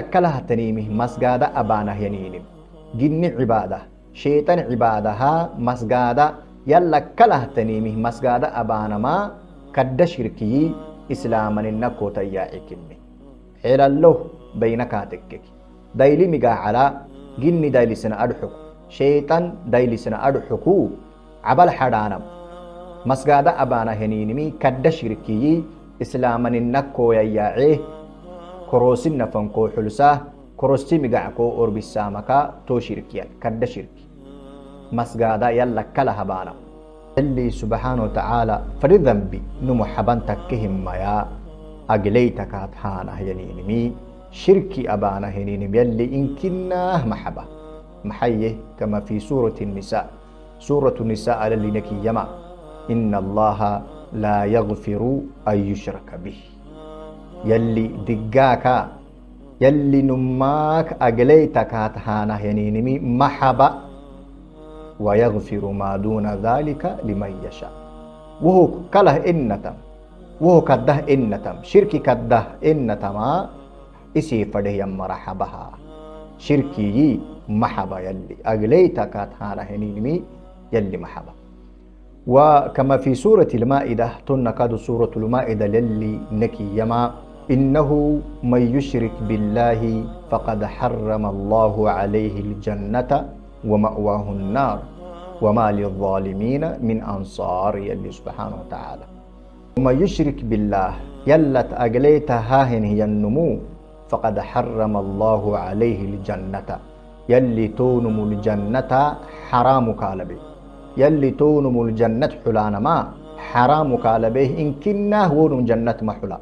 أكلها تنيمه مسجادة أبانه ينينم جن عبادة شيطان عبادها مسجادة يلا كلها تنيمه مسجادة أبانا ما كد شركي إسلاما النكو تياعكني حيلا له بينك هاتكك دايلي مقا على جن دايلي سنة أدحك شيطان دايلي سنة أدحكو عبال حدانم مسجادة أبانا ينينمي كد شركي إسلاما النكو يياعيه كروسين نفنكو حلساه كروستي مقعكو أوربسامكا تو شركيان كد شركي مسجادا يلا كلا هبانا اللي سبحانه وتعالى فري ذنبي نمحبان تكهم مايا أقليتك هتحانا هينينمي شركي أبانا هينينمي يلي إنكناه محبا محيه كما في سورة النساء سورة النساء اللي نكي يما إن الله لا يغفر أن يشرك به يلي دقاكا يلي نماك أقليتك هتحانا هينينمي محبا ويغفر ما دون ذلك لمن يشاء وهو كله إنتم وهو كده إنتم شركي كده إنتما إسي فده مرحبها شركي محبا يلي أغليتك هانا هنينمي يلي محبا وكما في سورة المائدة تنكاد سورة المائدة يلي نكي يما إنه من يشرك بالله فقد حرم الله عليه الجنة ومأواه النار وما للظالمين من أنصار يلي سبحانه وتعالى ومن يشرك بالله يلت أقليتها هي النمو فقد حرم الله عليه الجنة يلي تونم الجنة حرام كالبه يلي تونم الجنة حلانا ما حرام كالبه إن كنا هو جنة محلا